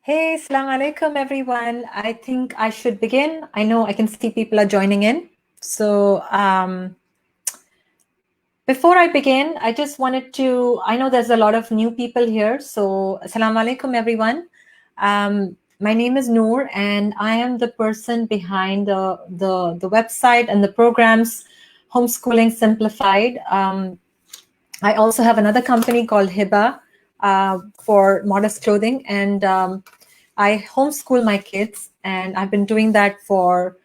Hey, Assalamu alaikum, everyone. I think I should begin. I know I can see people are joining in. So before I begin, I just wanted to, I know there's a lot of new people here. So Assalamu alaikum, everyone. My name is Noor, and I am the person behind the website and the programs Homeschooling Simplified. I also have another company called Hiba for modest clothing, and I homeschool my kids, and I've been doing that for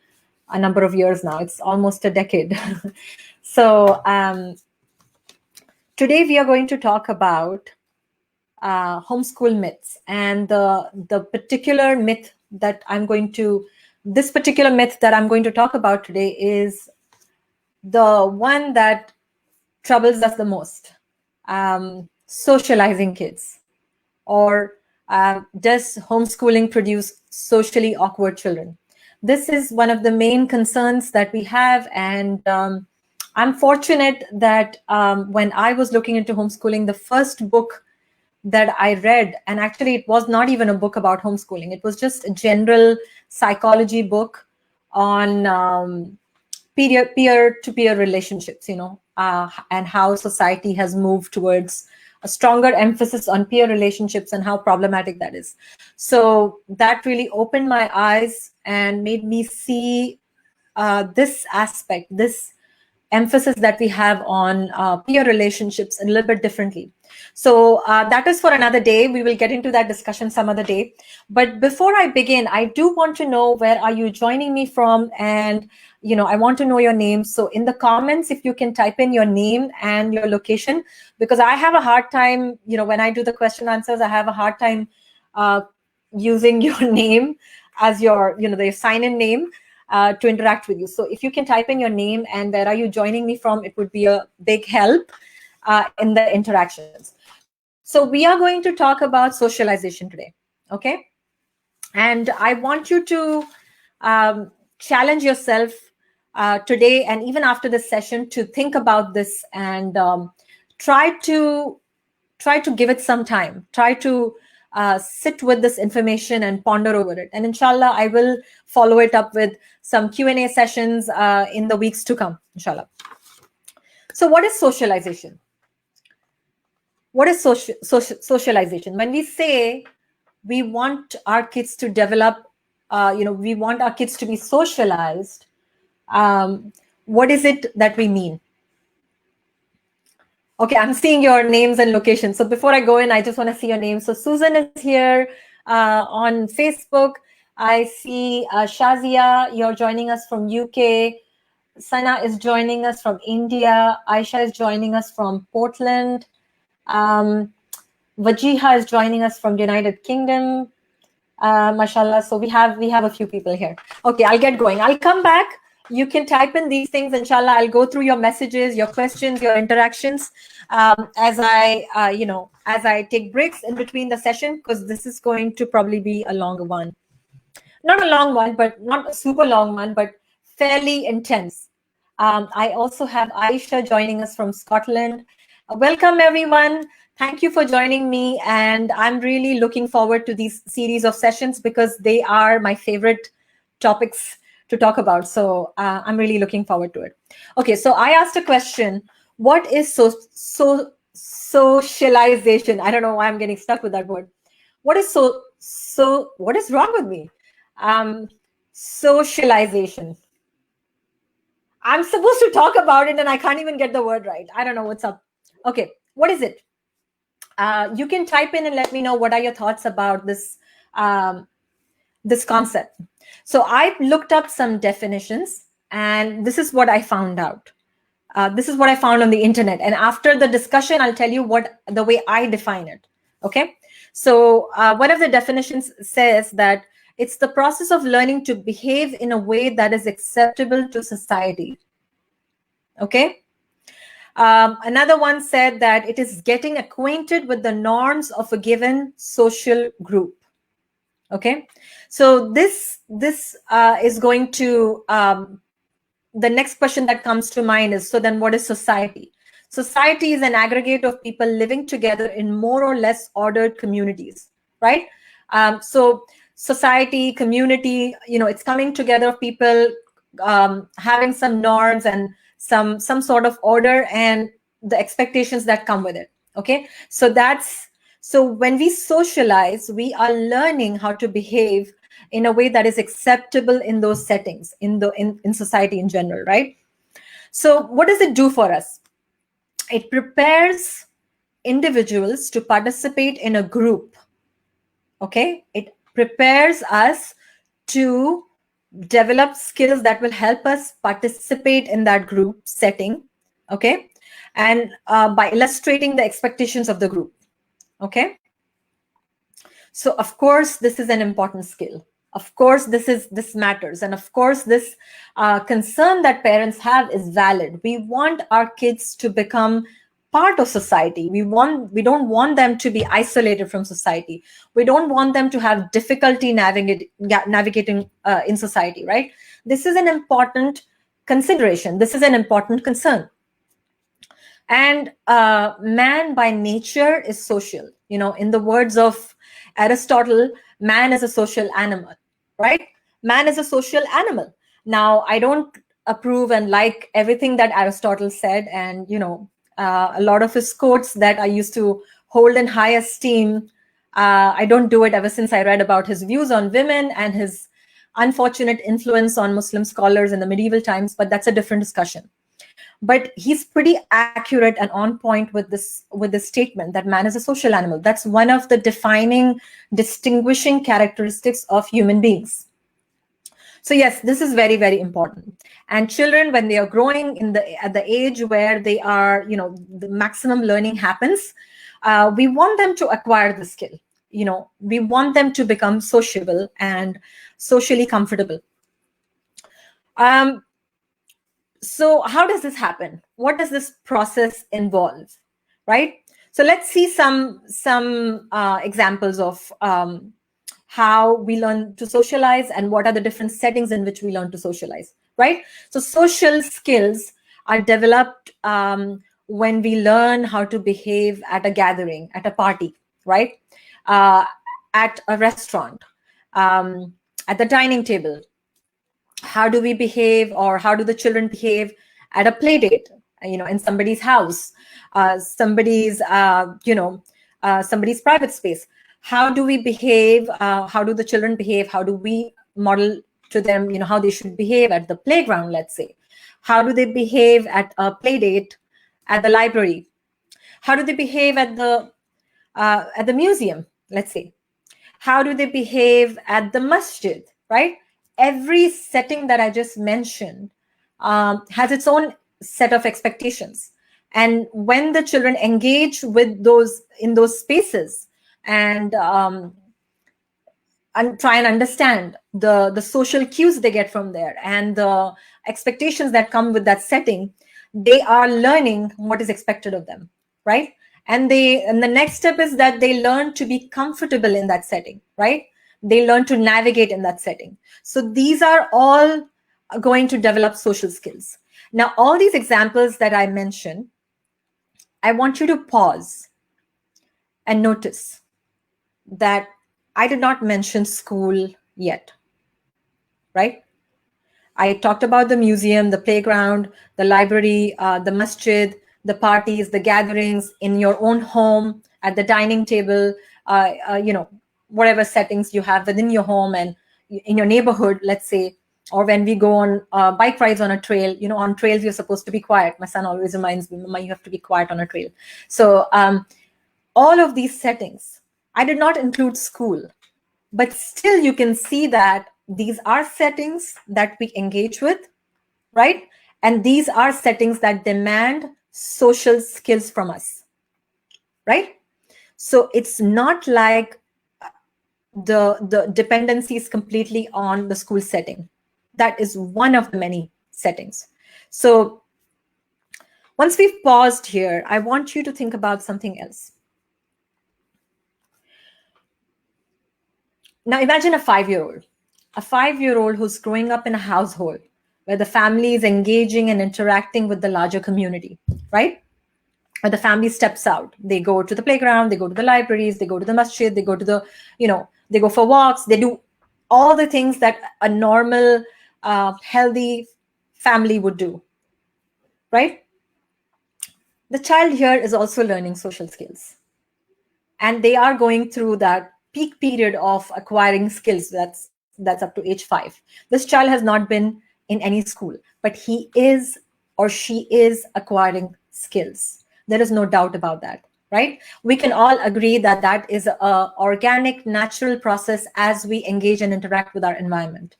a number of years now. It's almost a decade. So today we are going to talk about homeschool myths, and the particular myth that this particular myth that I'm going to talk about today is the one that troubles us the most. Socializing kids, or does homeschooling produce socially awkward children? This is one of the main concerns that we have, and I'm fortunate that when I was looking into homeschooling, the first book that I read, and actually it was not even a book about homeschooling, it was just a general psychology book on peer-to-peer relationships, and how society has moved towards a stronger emphasis on peer relationships and how problematic that is. So that really opened my eyes and made me see this aspect, this emphasis that we have on peer relationships a little bit differently. So that is for another day. We will get into that discussion some other day. But before I begin, I do want to know, where are you joining me from? And I want to know your name. So in the comments, if you can type in your name and your location, because I have a hard time, when I do the question answers, I have a hard time using your name as your, the sign-in name to interact with you. So if you can type in your name and where are you joining me from, it would be a big help in the interactions. So we are going to talk about socialization today, okay? And I want you to challenge yourself today and even after this session to think about this and try to give it some time. Try to sit with this information and ponder over it. And inshallah, I will follow it up with some Q&A sessions in the weeks to come, inshallah. So what is socialization? What is socialization? When we say we want our kids to develop, we want our kids to be socialized, what is it that we mean? Okay, I'm seeing your names and locations. So before I go in, I just want to see your names. So Susan is here on Facebook. I see Shazia, you're joining us from UK. Sana is joining us from India. Aisha is joining us from Portland. Vajiha is joining us from United Kingdom. Mashallah. So we have a few people here. Okay, I'll get going. I'll come back. You can type in these things, inshallah. I'll go through your messages, your questions, your interactions as I take breaks in between the session, because this is going to probably be a longer one. Not a long one, but not a super long one, but fairly intense. I also have Aisha joining us from Scotland. Welcome, everyone. Thank you for joining me. And I'm really looking forward to these series of sessions because they are my favorite topics to talk about. So I'm really looking forward to it. Okay, so I asked a question. What is socialization? I don't know why I'm getting stuck with that word. What is what is wrong with me? Socialization. I'm supposed to talk about it and I can't even get the word right. I don't know what's up. Okay, what is it? You can type in and let me know what are your thoughts about this, this concept. So I looked up some definitions and this is what I found out. This is what I found on the internet. And after the discussion, I'll tell you the way I define it. Okay. So one of the definitions says that it's the process of learning to behave in a way that is acceptable to society. Okay. Another one said that it is getting acquainted with the norms of a given social group. Okay. So this is going to, the next question that comes to mind is, so then what is society? Society is an aggregate of people living together in more or less ordered communities, right? So society, community, it's coming together of people having some norms and some sort of order and the expectations that come with it. Okay, so when we socialize, we are learning how to behave in a way that is acceptable in those settings, in society in general, right? So what does it do for us? It prepares individuals to participate in a group. Okay, it prepares us to develop skills that will help us participate in that group setting. Okay, and by illustrating the expectations of the group. Okay, so of course this is an important skill. Of course this matters, and of course this concern that parents have is valid. We want our kids to become part of society. We don't want them to be isolated from society. We don't want them to have difficulty navigating in society, right? This is an important consideration. This is an important concern. And man by nature is social. In the words of Aristotle, man is a social animal, right? Man is a social animal. Now, I don't approve and like everything that Aristotle said, and a lot of his quotes that I used to hold in high esteem. I don't do it ever since I read about his views on women and his unfortunate influence on Muslim scholars in the medieval times, but that's a different discussion. But he's pretty accurate and on point with this statement that man is a social animal. That's one of the defining, distinguishing characteristics of human beings. So yes, this is very, very important. And children, when they are growing at the age where they are, the maximum learning happens, we want them to acquire the skill. We want them to become sociable and socially comfortable. So how does this happen? What does this process involve, right? So let's see some examples of how we learn to socialize and what are the different settings in which we learn to socialize, right? So social skills are developed when we learn how to behave at a gathering, at a party, right? At a restaurant, at the dining table. How do we behave, or how do the children behave at a play date, in somebody's house, somebody's private space? How do we behave? How do the children behave? How do we model to them, how they should behave at the playground, let's say? How do they behave at a play date at the library? How do they behave at the museum, let's say? How do they behave at the masjid, right? Every setting that I just mentioned has its own set of expectations. And when the children engage with in those spaces and try and understand the social cues they get from there and the expectations that come with that setting, they are learning what is expected of them, right? And the next step is that they learn to be comfortable in that setting, right? They learn to navigate in that setting. So these are all going to develop social skills. Now, all these examples that I mentioned, I want you to pause and notice that I did not mention school yet, right? I talked about the museum, the playground, the library, the masjid, the parties, the gatherings in your own home, at the dining table, whatever settings you have within your home and in your neighborhood, let's say, or when we go on bike rides on a trail. On trails, you're supposed to be quiet. My son always reminds me, Mama, you have to be quiet on a trail. So all of these settings, I did not include school, but still you can see that these are settings that we engage with, right? And these are settings that demand social skills from us, right? So it's not like the dependency is completely on the school setting. That is one of the many settings. So once we've paused here, I want you to think about something else. Now imagine a 5-year-old who's growing up in a household where the family is engaging and interacting with the larger community, right? Where the family steps out. They go to the playground, they go to the libraries, they go to the masjid, they go to the, They go for walks. They do all the things that a normal, healthy family would do, right? The child here is also learning social skills. And they are going through that peak period of acquiring skills. That's up to age 5. This child has not been in any school, but he is or she is acquiring skills. There is no doubt about that, right? We can all agree that that is a organic, natural process as we engage and interact with our environment.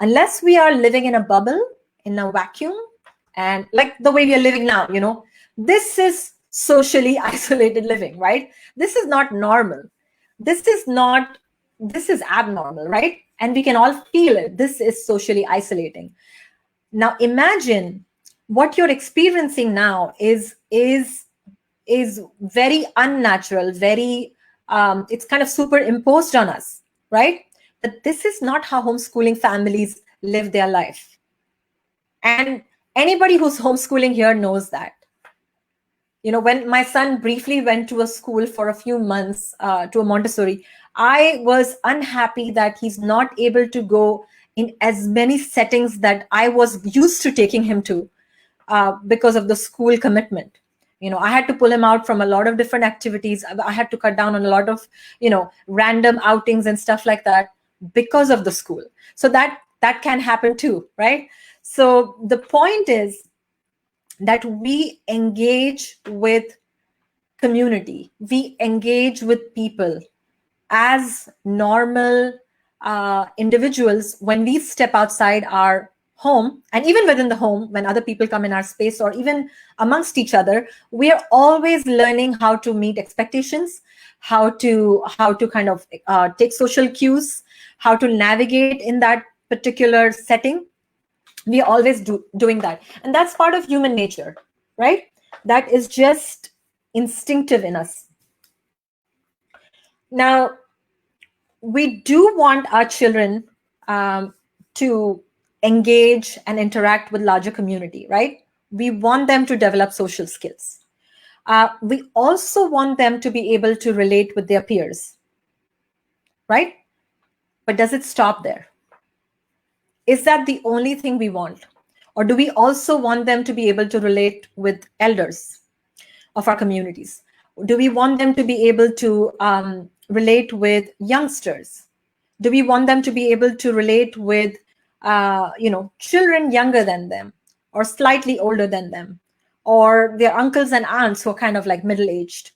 Unless we are living in a bubble, in a vacuum, and like the way we are living now, this is socially isolated living, right? This is not normal. This is abnormal, right? And we can all feel it. This is socially isolating. Now imagine what you're experiencing now is very unnatural, very it's kind of superimposed on us, right? But this is not how homeschooling families live their life. And anybody who's homeschooling here knows that. When my son briefly went to a school for a few months, to a Montessori, I was unhappy that he's not able to go in as many settings that I was used to taking him to, because of the school commitment. I had to pull him out from a lot of different activities. I had to cut down on a lot of, random outings and stuff like that because of the school. So that can happen too, right? So the point is that we engage with community, we engage with people as normal individuals when we step outside our home, and even within the home, when other people come in our space, or even amongst each other, we are always learning how to meet expectations, how to kind of take social cues, how to navigate in that particular setting. We are always doing that, and that's part of human nature, right? That is just instinctive in us. Now, we do want our children to engage and interact with larger community, right? We want them to develop social skills. We also want them to be able to relate with their peers, right? But does it stop there? Is that the only thing we want? Or do we also want them to be able to relate with elders of our communities? Do we want them to be able to relate with youngsters? Do we want them to be able to relate with, children younger than them or slightly older than them, or their uncles and aunts who are kind of like middle-aged,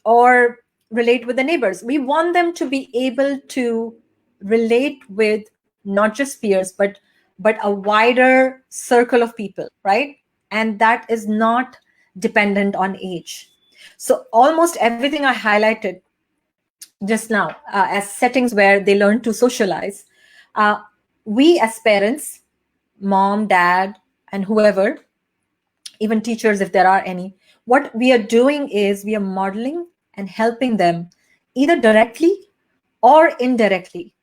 or relate with the neighbors? We want them to be able to relate with not just peers, but a wider circle of people, right? And that is not dependent on age. So almost everything I highlighted just now as settings where they learn to socialize, we as parents, mom, dad, and whoever, even teachers if there are any, what we are doing is we are modeling and helping them either directly or indirectly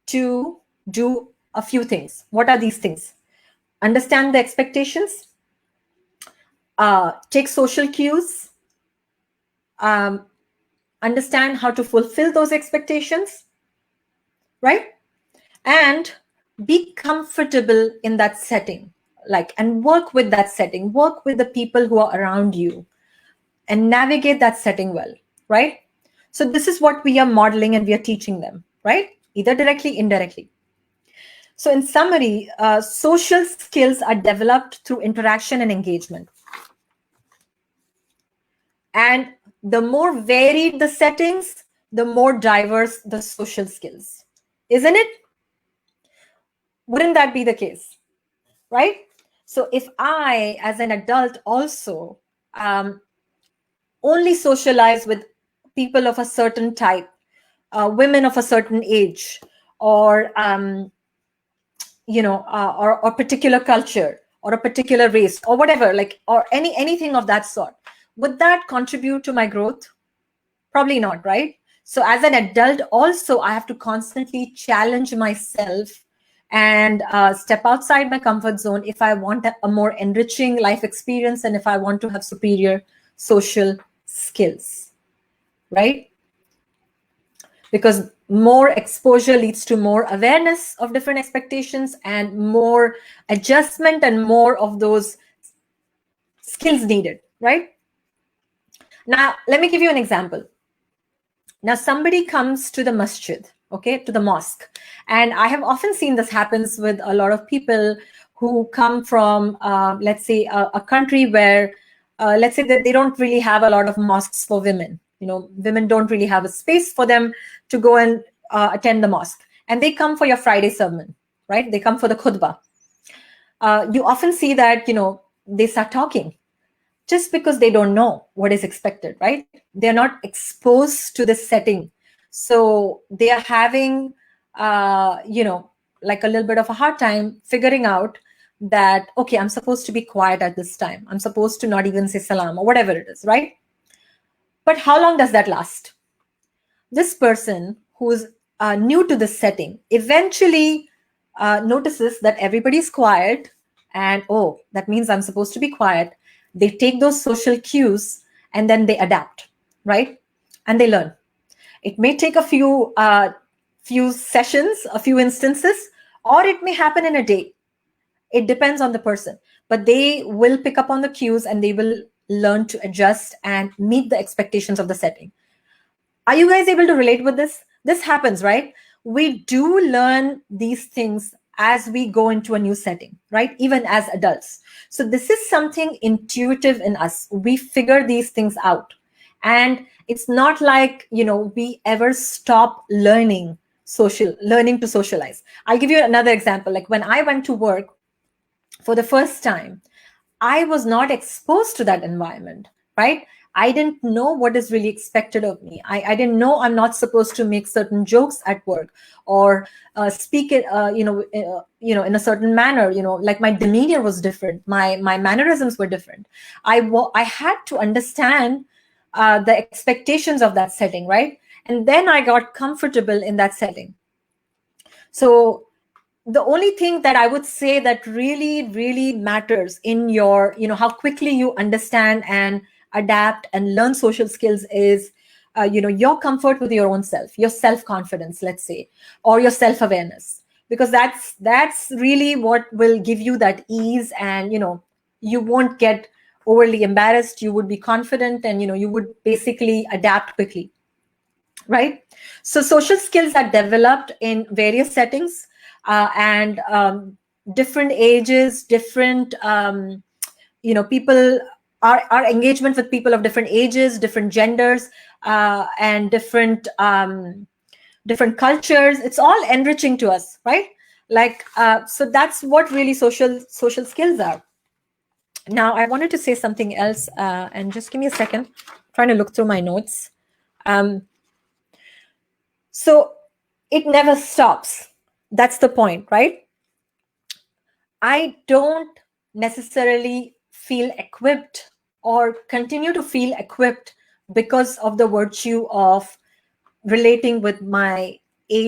to do a few things. What are these things? Understand the expectations, take social cues, understand how to fulfill those expectations, right? And be comfortable in that setting, and work with that setting, work with the people who are around you, and navigate that setting well, right? So this is what we are modeling and we are teaching them, right? Either directly, indirectly. So in summary, social skills are developed through interaction and engagement. And the more varied the settings, the more diverse the social skills. Isn't it? Wouldn't that be the case? Right? So if I, as an adult, also only socialize with people of a certain type, women of a certain age, or or particular culture, or a particular race, or whatever, or anything of that sort, would that contribute to my growth? Probably not, right? So as an adult also, I have to constantly challenge myself and step outside my comfort zone if I want a more enriching life experience and if I want to have superior social skills, right? because more exposure leads to more awareness of different expectations and more adjustment and more of those skills needed, right? Now, let me give you an example. Now, somebody comes to the masjid, okay, to the mosque. And I have often seen this happens with a lot of people who come from, let's say, a country where, let's say that they don't really have a lot of mosques for women. You know, women don't really have a space for them to go and attend the mosque. And they come for your Friday sermon, right? They come for the khutbah. You often see that, you know, they start talking just because they don't know what is expected, right? They're not exposed to this setting. So they are having, you know, like a little bit of a hard time figuring out that, okay, I'm supposed to be quiet at this time. I'm supposed to not even say salam or whatever it is, right? But how long does that last? This person who's new to this setting eventually notices that everybody's quiet and, oh, that means I'm supposed to be quiet. They take those social cues and then they adapt, right? And they learn. It may take a few sessions, a few instances, or it may happen in a day. It depends on the person, but they will pick up on the cues and they will learn to adjust and meet the expectations of the setting. Are you guys able to relate with this? This happens, right? We do learn these things as we go into a new setting, right? Even as adults. So this is something intuitive in us. We figure these things out. And it's not like, you know, we ever stop learning to socialize. I'll give you another example. Like when I went to work for the first time, I was not exposed to that environment, right? I didn't know what is really expected of me. I didn't know I'm not supposed to make certain jokes at work or speak it, in a certain manner. You know, like my demeanor was different. My mannerisms were different. I had to understand the expectations of that setting, right? And then I got comfortable in that setting. So the only thing that I would say that really, really matters in your, you know, how quickly you understand and adapt and learn social skills is, your comfort with your own self, your self-confidence, let's say, or your self-awareness, because that's really what will give you that ease. And, you know, you won't get overly embarrassed. You would be confident and, you know, you would basically adapt quickly, right? So social skills are developed in various settings and different ages, different, people, our engagement with people of different ages, different genders, and different cultures. It's all enriching to us, right? Like, so that's what really social skills are. Now, I wanted to say something else, and just give me a second. I'm trying to look through my notes. So it never stops. That's the point, right? I don't necessarily feel equipped or continue to feel equipped because of the virtue of relating with my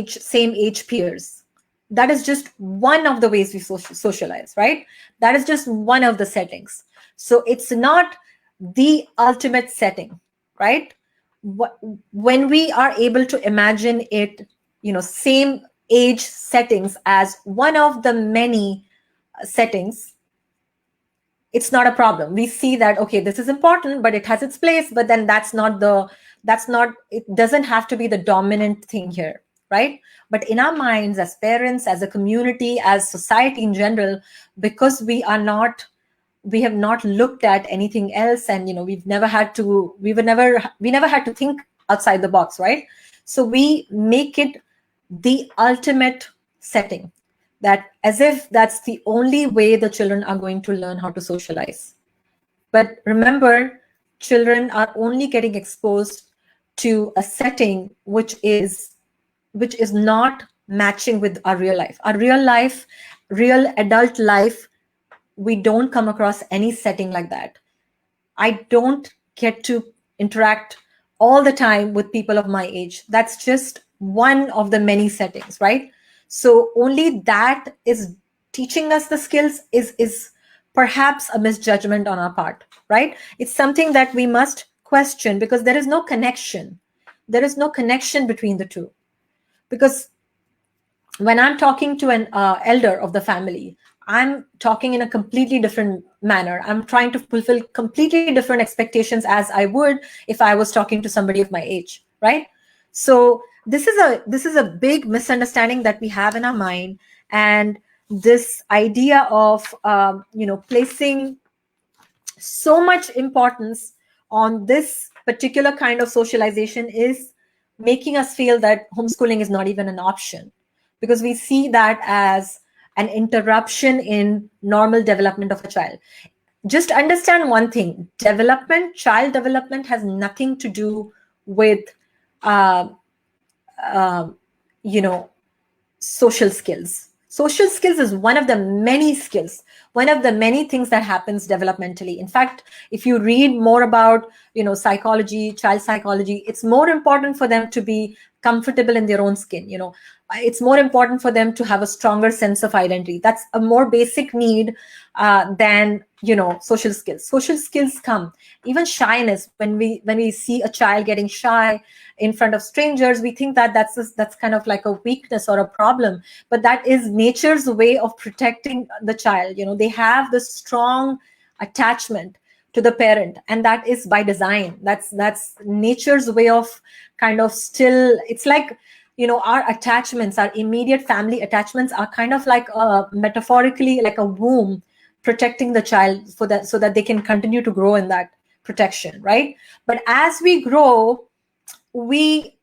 same age peers. That is just one of the ways we socialize, right? That is just one of the settings. So it's not the ultimate setting, right? When we are able to imagine it, same age settings as one of the many settings, it's not a problem. We see that, okay, this is important, but it has its place, but then it doesn't have to be the dominant thing here, right? But in our minds, as parents, as a community, as society in general, because we have not looked at anything else, and we never had to think outside the box, right? So we make it the ultimate setting, that as if that's the only way the children are going to learn how to socialize. But remember, children are only getting exposed to a setting which is not matching with our real life. Our real adult life, we don't come across any setting like that. I don't get to interact all the time with people of my age. That's just one of the many settings, right? So only that is teaching us the skills is perhaps a misjudgment on our part, right? It's something that we must question, because there is no connection. There is no connection between the two. Because when I'm talking to an elder of the family, I'm talking in a completely different manner. I'm trying to fulfill completely different expectations as I would if I was talking to somebody of my age, right? So this is a big misunderstanding that we have in our mind, and this idea of placing so much importance on this particular kind of socialization is making us feel that homeschooling is not even an option, because we see that as an interruption in normal development of a child. Just understand one thing: child development has nothing to do with uh, uh, you know social skills. Social skills is one of the many skills, one of the many things that happens developmentally. In fact, if you read more about psychology, child psychology, it's more important for them to be comfortable in their own skin. It's more important for them to have a stronger sense of identity. That's a more basic need than social skills. Social skills come, even shyness. When we see a child getting shy in front of strangers, we think that that's kind of like a weakness or a problem, but that is nature's way of protecting the child. They have this strong attachment to the parent, and that is by design. That's nature's way of kind of still, it's like, our attachments, our immediate family attachments are kind of like metaphorically like a womb protecting the child, for that, so that they can continue to grow in that protection, right? But as we grow, we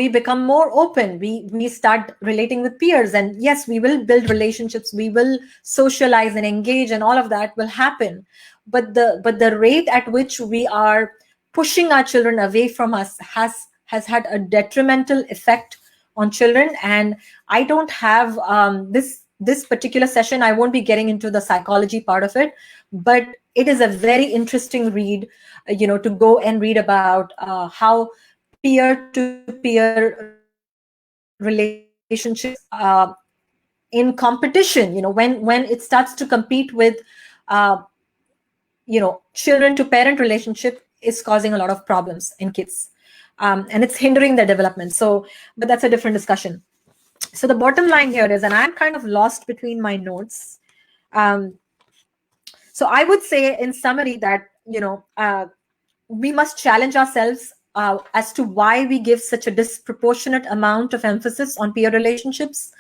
become more open. We start relating with peers, and yes, we will build relationships, we will socialize and engage, and all of that will happen. But the rate at which we are pushing our children away from us has had a detrimental effect on children. And I don't have this particular session, I won't be getting into the psychology part of it, but it is a very interesting read, to go and read about how peer-to-peer relationships in competition, when it starts to compete with uh, children to parent relationship, is causing a lot of problems in kids, and it's hindering their development. So, but that's a different discussion. So the bottom line here is, and I'm kind of lost between my notes. um, so I would say in summary that we must challenge ourselves as to why we give such a disproportionate amount of emphasis on peer relationships,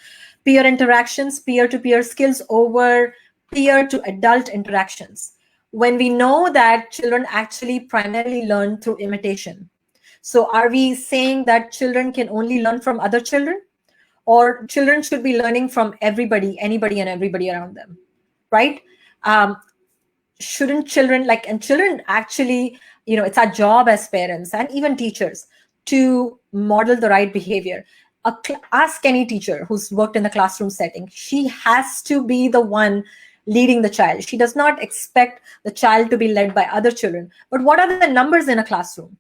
peer interactions, peer-to-peer skills over peer-to-adult interactions, when we know that children actually primarily learn through imitation. So are we saying that children can only learn from other children, or children should be learning from everybody, anybody, and everybody around them, right? Um, shouldn't children, and children actually, it's our job as parents and even teachers to model the right behavior. Ask any teacher who's worked in the classroom setting. She has to be the one leading the child. She does not expect the child to be led by other children. But what are the numbers in a classroom?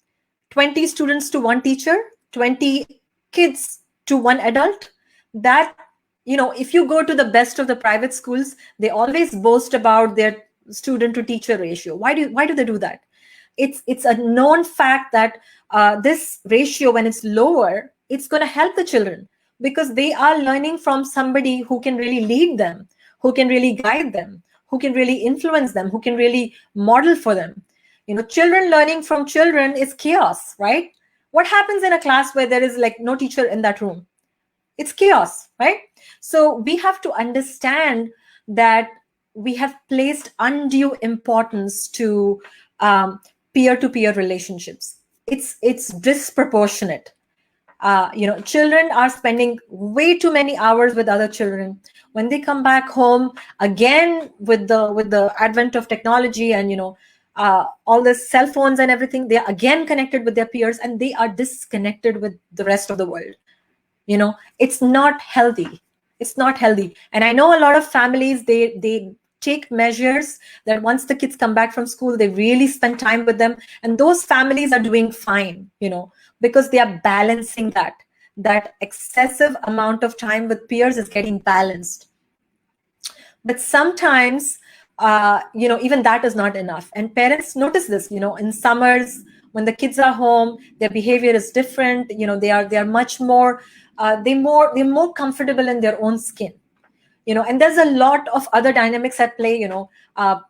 20 students to one teacher, 20 kids to one adult. That, if you go to the best of the private schools, they always boast about their student to teacher ratio. Why do they do that? It's a known fact that this ratio, when it's lower, it's going to help the children, because they are learning from somebody who can really lead them, who can really guide them, who can really influence them, who can really model for them. Children learning from children is chaos, right? What happens in a class where there is no teacher in that room? It's chaos, right? So we have to understand that we have placed undue importance to peer-to-peer relationships. It's disproportionate. Children are spending way too many hours with other children. When they come back home, again, with the advent of technology and all the cell phones and everything, they are again connected with their peers, and they are disconnected with the rest of the world. It's not healthy. It's not healthy. And I know a lot of families, they take measures that once the kids come back from school, they really spend time with them, and those families are doing fine, because they are balancing that excessive amount of time with peers is getting balanced. But sometimes even that is not enough, and parents notice this. In summers, when the kids are home, their behavior is different. They are much more they're more comfortable in their own skin. And there's a lot of other dynamics at play.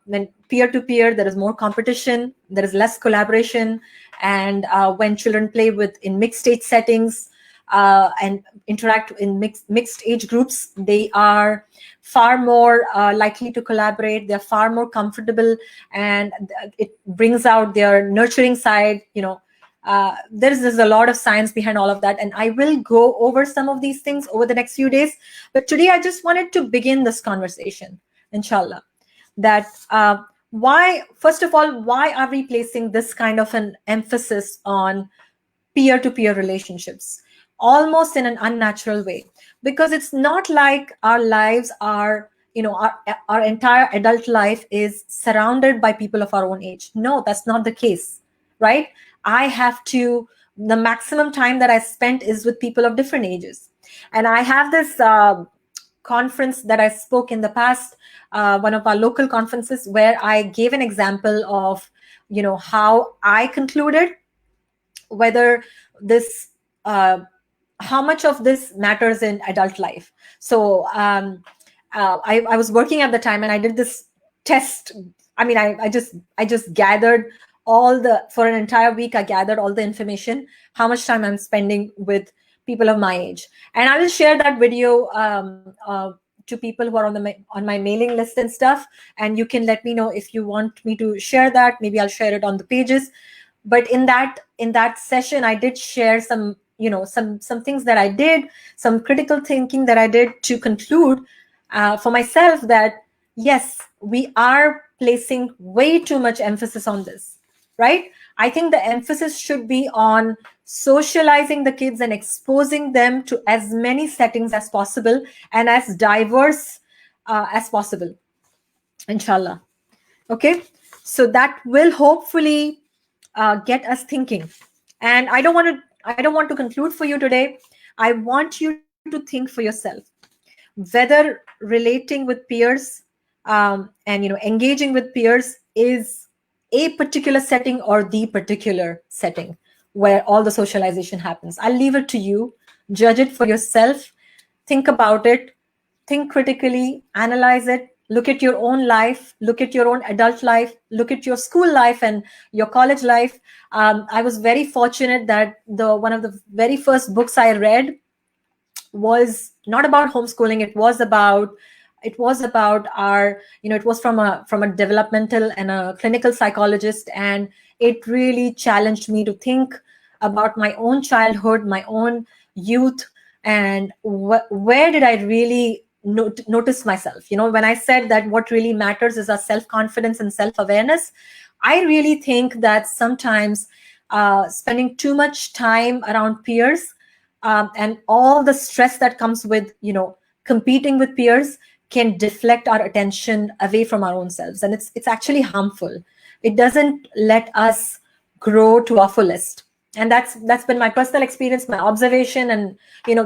When peer to peer, there is more competition, there is less collaboration. And when children play in mixed age settings and interact in mixed age groups, they are far more likely to collaborate. They're far more comfortable, and it brings out their nurturing side. There's a lot of science behind all of that, and I will go over some of these things over the next few days. But today I just wanted to begin this conversation, inshallah, that first of all, why are we placing this kind of an emphasis on peer-to-peer relationships almost in an unnatural way? Because it's not like our lives are, our entire adult life is surrounded by people of our own age. No, that's not the case, right? The maximum time that I spent is with people of different ages. And I have this conference that I spoke in the past, one of our local conferences, where I gave an example of, how I concluded whether this, how much of this matters in adult life. So I was working at the time, and I did this test. I mean, I just gathered for an entire week, I gathered all the information, how much time I'm spending with people of my age. And I will share that video to people who are on my mailing list and stuff. And you can let me know if you want me to share that. Maybe I'll share it on the pages. But in that session, I did share some things that I did, some critical thinking that I did to conclude for myself that yes, we are placing way too much emphasis on this, right? I think the emphasis should be on socializing the kids and exposing them to as many settings as possible and as diverse as possible, inshallah. Okay, so that will hopefully get us thinking. And I don't want to conclude for you today. I want you to think for yourself, whether relating with peers and engaging with peers is a particular setting or the particular setting where all the socialization happens. I'll leave it to you. Judge it for yourself. Think about it. Think critically. Analyze it. Look at your own life. Look at your own adult life. Look at your school life and your college life. I was very fortunate that one of the very first books I read was not about homeschooling. It was about our, it was from a developmental and a clinical psychologist, and it really challenged me to think about my own childhood, my own youth, and where did I really notice myself. When I said that what really matters is our self-confidence and self-awareness, I really think that sometimes spending too much time around peers and all the stress that comes with competing with peers can deflect our attention away from our own selves, and it's actually harmful. It doesn't let us grow to our fullest. And that's been my personal experience, my observation, and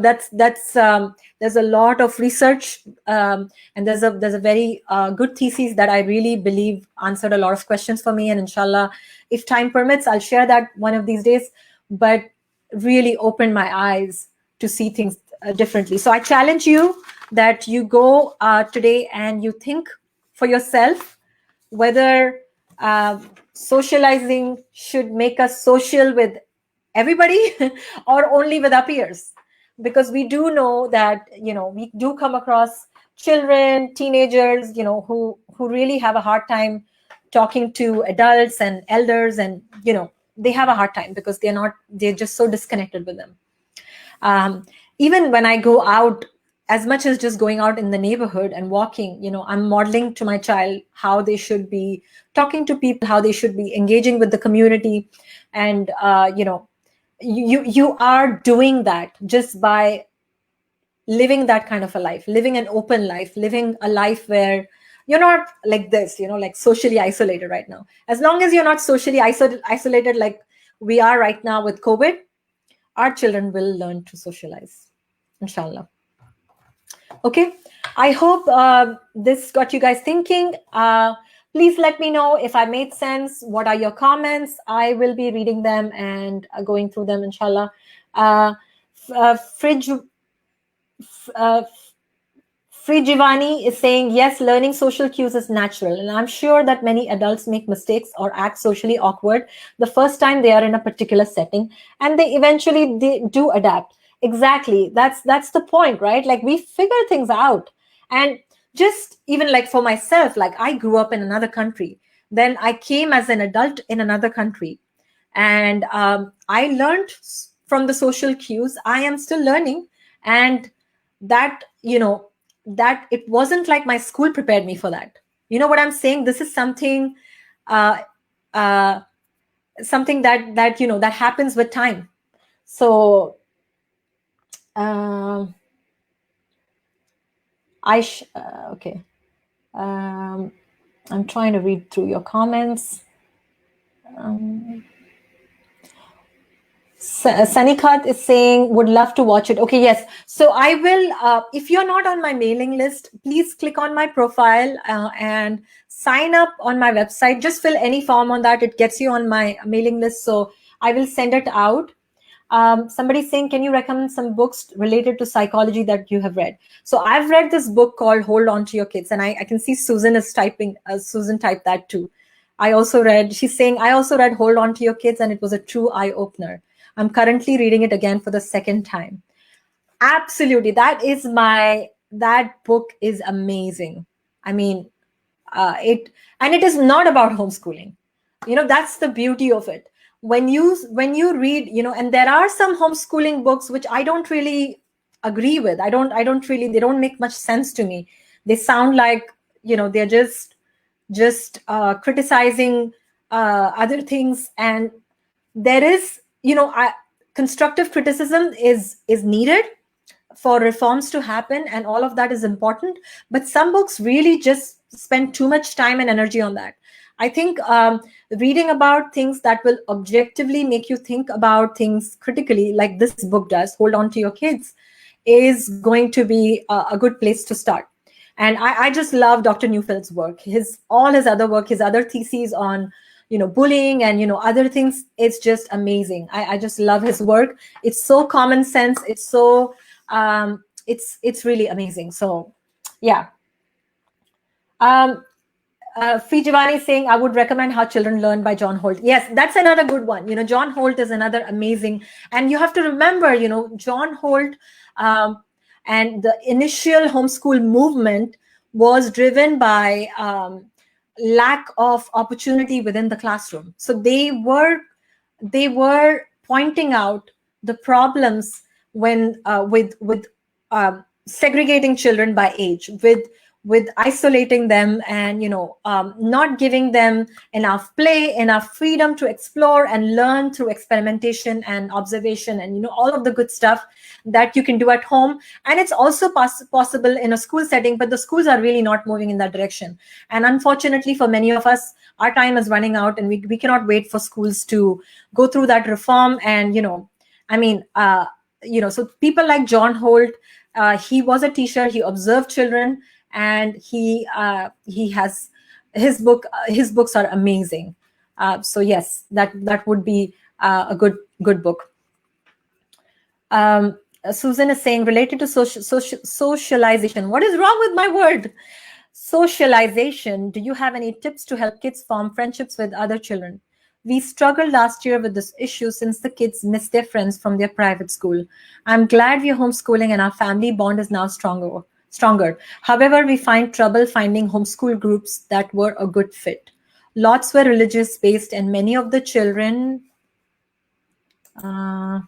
that's there's a lot of research, and there's a very good thesis that I really believe answered a lot of questions for me. And inshallah, if time permits, I'll share that one of these days. But really opened my eyes to see things differently. So I challenge you that you go today and you think for yourself whether socializing should make us social with everybody or only with our peers. Because we do know that we do come across children, teenagers, who really have a hard time talking to adults and elders, and they have a hard time because they're just so disconnected with them. Even when I go out, as much as just going out in the neighborhood and walking, I'm modeling to my child how they should be talking to people, how they should be engaging with the community. And you are doing that just by living that kind of a life, living an open life, living a life where you're not like this, like socially isolated right now. As long as you're not socially isolated like we are right now with COVID, our children will learn to socialize, inshallah. Okay, I hope this got you guys thinking. Please let me know if I made sense. What are your comments? I will be reading them and going through them, inshallah. Fridge uh, Frigivani is saying, yes, learning social cues is natural. And I'm sure that many adults make mistakes or act socially awkward the first time they are in a particular setting, and they do adapt. Exactly. That's the point, right? Like, we figure things out. And just even like for myself, like, I grew up in another country. Then I came as an adult in another country. And I learned from the social cues. I am still learning. And that, that it wasn't like my school prepared me for that. You know what I'm saying? This is something, uh, uh, something that happens with time. So okay. I'm trying to read through your comments. Sanikat is saying, would love to watch it. Okay, yes. So I will, if you're not on my mailing list, please click on my profile and sign up on my website. Just fill any form on that. It gets you on my mailing list. So I will send it out. Somebody's saying, can you recommend some books related to psychology that you have read? So I've read this book called Hold On to Your Kids. And I can see Susan is typing, Susan typed that too. She's saying, I also read Hold On to Your Kids, and it was a true eye-opener. I'm currently reading it again for the second time. Absolutely. That book is amazing. I mean, it is not about homeschooling. That's the beauty of it. When you read, and there are some homeschooling books which I don't really agree with. They don't make much sense to me. They sound like, they're just criticizing other things. And there is, constructive criticism is needed for reforms to happen, and all of that is important. But some books really just spend too much time and energy on that. I think reading about things that will objectively make you think about things critically, like this book does, Hold On to Your Kids, is going to be a good place to start. And I just love Dr. Neufeld's work, all his other work, his other theses on bullying and other things. It's just amazing. I just love his work. It's so common sense. It's so it's really amazing. So yeah. Fijivani is saying, I would recommend How Children Learn by John Holt. Yes, that's another good one. John Holt is another amazing. And you have to remember, John Holt and the initial homeschool movement was driven by lack of opportunity within the classroom. So they were pointing out the problems when with segregating children by age, with isolating them, and not giving them enough play, enough freedom to explore and learn through experimentation and observation, and all of the good stuff that you can do at home. And it's also possible in a school setting, but the schools are really not moving in that direction. And unfortunately for many of us, our time is running out, and we cannot wait for schools to go through that reform. And so people like John Holt, he was a teacher, he observed children, and he has his books are amazing. So yes, that would be a good book. Susan is saying, related to socialization. What is wrong with my word? Socialization. Do you have any tips to help kids form friendships with other children? We struggled last year with this issue since the kids miss their friends from their private school. I'm glad we're homeschooling and our family bond is now stronger. However, we find trouble finding homeschool groups that were a good fit. Lots were religious based, and many of the children, I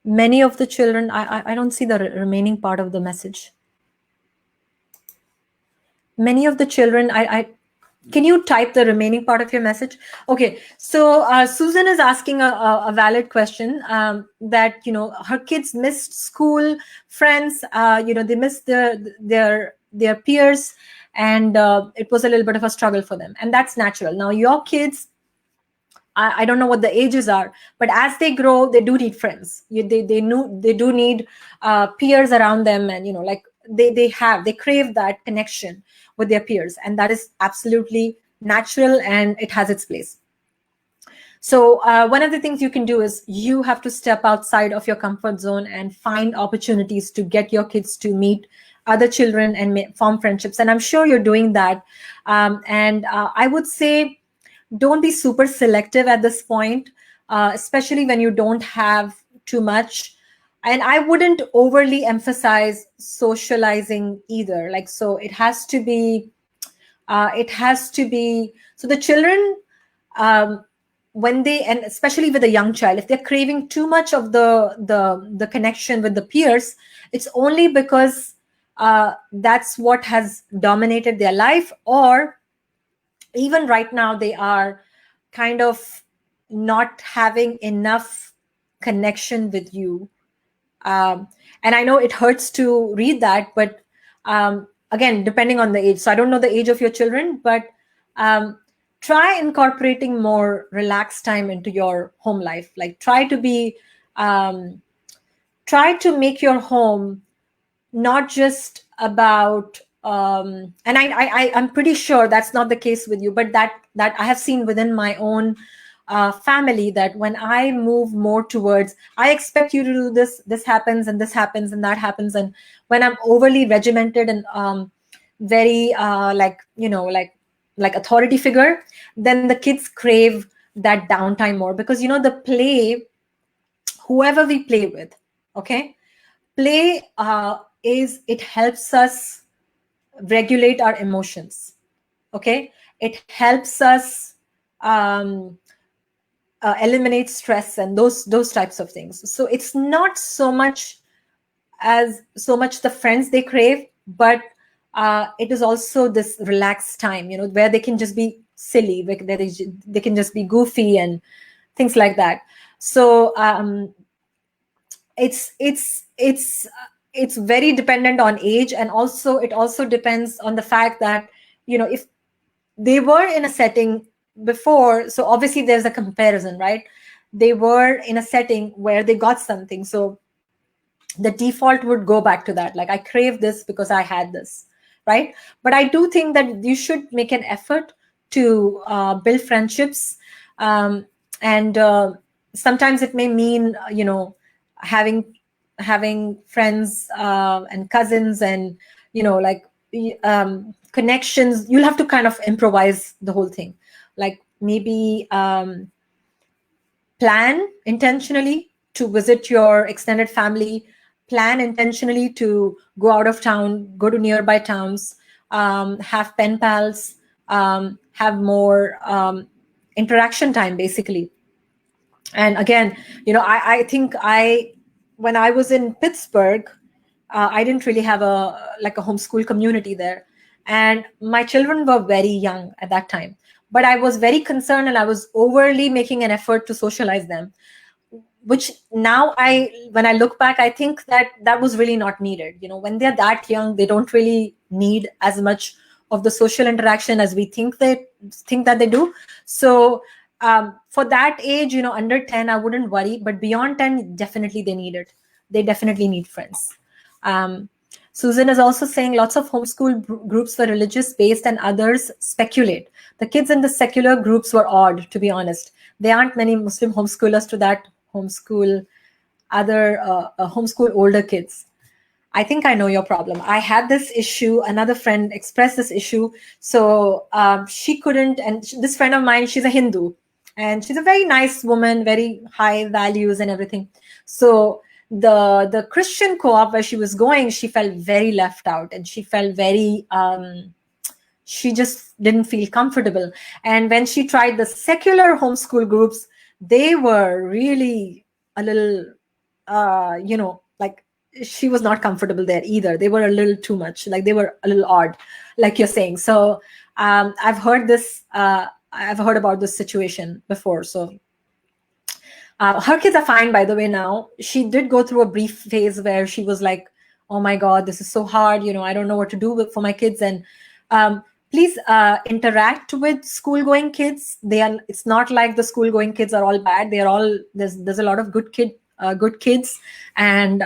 don't see the remaining part of the message. Many of the children, can you type the remaining part of your message? Okay, so Susan is asking a valid question, that her kids missed school friends, they missed their peers, and it was a little bit of a struggle for them, and that's natural. Now your kids, I don't know what the ages are, but as they grow, they do need friends. They do need peers around them, and they crave that connection with their peers, and that is absolutely natural and it has its place. So one of the things you can do is you have to step outside of your comfort zone and find opportunities to get your kids to meet other children and form friendships. And I'm sure you're doing that. And I would say don't be super selective at this point, especially when you don't have too much. And I wouldn't overly emphasize socializing either. Like, so it has to be, so the children, when they, and especially with a young child, if they're craving too much of the connection with the peers, it's only because that's what has dominated their life, or even right now they are kind of not having enough connection with you. And I know it hurts to read that, but again, depending on the age. So I don't know the age of your children, but try incorporating more relaxed time into your home life. Like try to make your home not just about and I'm pretty sure that's not the case with you, but that I have seen within my own family, that when I move more towards, I expect you to do this, this happens and that happens, and when I'm overly regimented and very like authority figure, then the kids crave that downtime more, because the play, whoever we play with, okay, play it helps us regulate our emotions, okay, it helps us eliminate stress and those types of things. So it's not so much the friends they crave, but it is also this relaxed time, where they can just be silly, where they can just be goofy and things like that. So it's very dependent on age, and also it also depends on the fact that if they were in a setting before, so obviously there's a comparison, right? They were in a setting where they got something, so the default would go back to that, like I crave this because I had this, right? But I do think that you should make an effort to build friendships, and sometimes it may mean having friends and cousins and like connections. You'll have to kind of improvise the whole thing, like maybe plan intentionally to visit your extended family, plan intentionally to go out of town, go to nearby towns, have pen pals, have more interaction time, basically. And again, I think when I was in Pittsburgh, I didn't really have a homeschool community there, and my children were very young at that time. But I was very concerned, and I was overly making an effort to socialize them, which now when I look back, I think that was really not needed. When they're that young, they don't really need as much of the social interaction as we think that they do. So for that age, under 10, I wouldn't worry, but beyond 10, definitely they need it. They definitely need friends. Susan is also saying lots of homeschool groups were religious based and others speculate. The kids in the secular groups were odd, to be honest. There aren't many Muslim homeschoolers to that homeschool older kids. I think I know your problem. I had this issue. Another friend expressed this issue. So she couldn't, and this friend of mine, she's a Hindu, and she's a very nice woman, very high values and everything. So the Christian co-op where she was going, she felt very left out, and she felt very, she just didn't feel comfortable. And when she tried the secular homeschool groups, they were really a little, like she was not comfortable there either. They were a little too much, like they were a little odd, like you're saying. So I've heard about this situation before. So her kids are fine, by the way, now. She did go through a brief phase where she was like, oh my God, this is so hard. I don't know what to do for my kids. And please interact with school-going kids. It's not like the school-going kids are all bad. They are all, there's a lot of good kids. And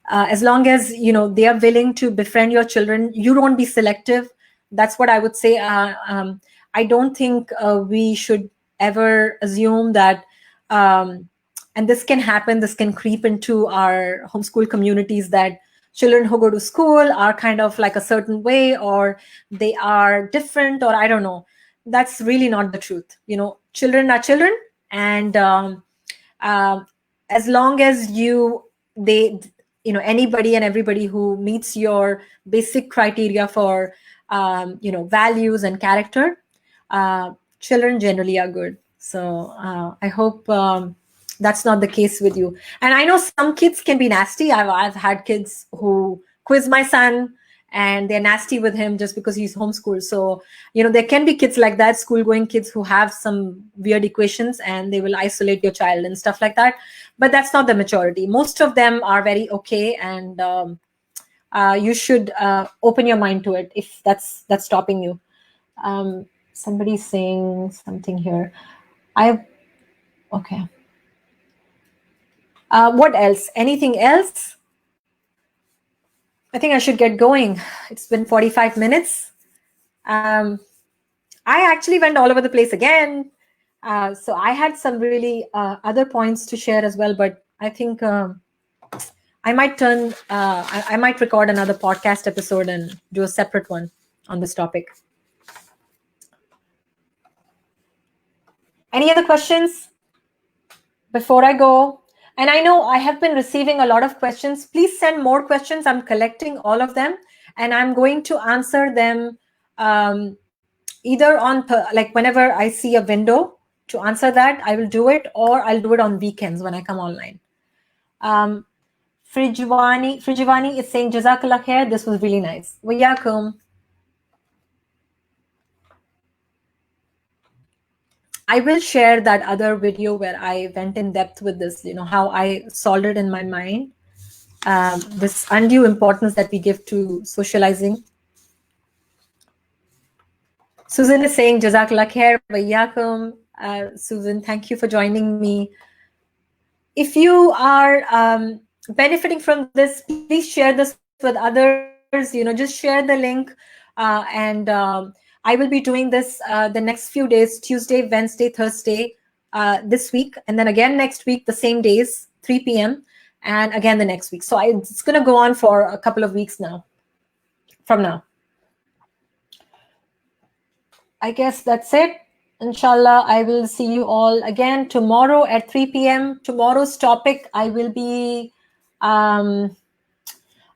as long as, they are willing to befriend your children, you don't be selective. That's what I would say. I don't think we should ever assume that, and this can happen, this can creep into our homeschool communities, that children who go to school are kind of like a certain way, or they are different, or I don't know. That's really not the truth. Children are children, and um, as long as they anybody and everybody who meets your basic criteria for values and character, uh, children generally are good. So I hope that's not the case with you. And I know some kids can be nasty. I've had kids who quiz my son, and they're nasty with him just because he's homeschooled. So there can be kids like that, school going kids, who have some weird equations, and they will isolate your child and stuff like that. But that's not the majority. Most of them are very okay, and you should open your mind to it if that's stopping you. Somebody's saying something here. Okay. What else? Anything else? I think I should get going. It's been 45 minutes. I actually went all over the place again. So I had some really other points to share as well, but I think I might record another podcast episode and do a separate one on this topic. Any other questions before I go? And I know I have been receiving a lot of questions. Please send more questions. I'm collecting all of them, and I'm going to answer them either like whenever I see a window to answer that, I will do it, or I'll do it on weekends when I come online. Frijivani is saying, Jazakallah khair, this was really nice. Wayakum. I will share that other video where I went in depth with this, how I solved it in my mind. This undue importance that we give to socializing. Susan is saying, Jazakallah khair, Wayakum. Susan, thank you for joining me. If you are benefiting from this, please share this with others. Just share the link, and I will be doing this the next few days: Tuesday, Wednesday, Thursday, this week, and then again next week, the same days, 3 p.m., and again the next week. So it's going to go on for a couple of weeks now. From now, I guess that's it. Inshallah, I will see you all again tomorrow at 3 p.m. Tomorrow's topic, I will be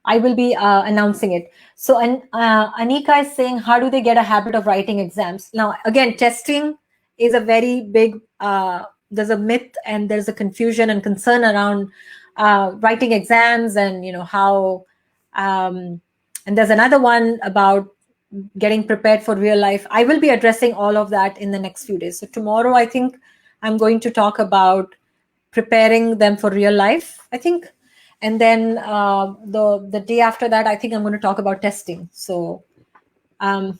announcing it. So Anika is saying, how do they get a habit of writing exams? Now, again, testing is a very big, there's a myth and there's a confusion and concern around writing exams, and how, and there's another one about getting prepared for real life. I will be addressing all of that in the next few days. So tomorrow, I think I'm going to talk about preparing them for real life, I think. And then the day after that, I think I'm going to talk about testing. So Sayyid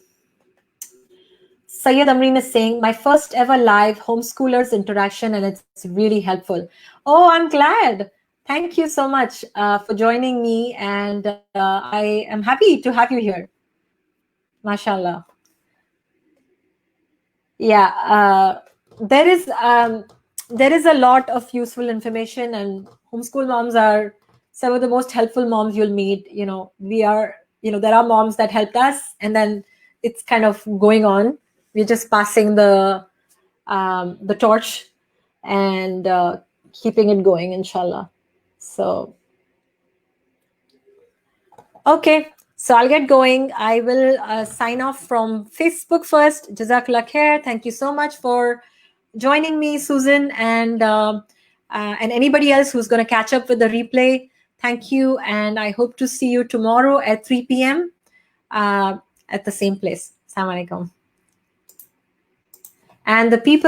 Amreen is saying, my first ever live homeschoolers interaction, and it's really helpful. Oh, I'm glad. Thank you so much for joining me. And I am happy to have you here. MashaAllah. Yeah, there is a lot of useful information, and homeschool moms are some of the most helpful moms you'll meet. There are moms that helped us, and then it's kind of going on. We're just passing the torch and keeping it going, inshallah. So, okay. So I'll get going. I will sign off from Facebook first. Jazakallah khair. Thank you so much for joining me, Susan, and anybody else who's going to catch up with the replay. Thank you, and I hope to see you tomorrow at 3 p.m. At the same place. Assalamu alaikum. And the people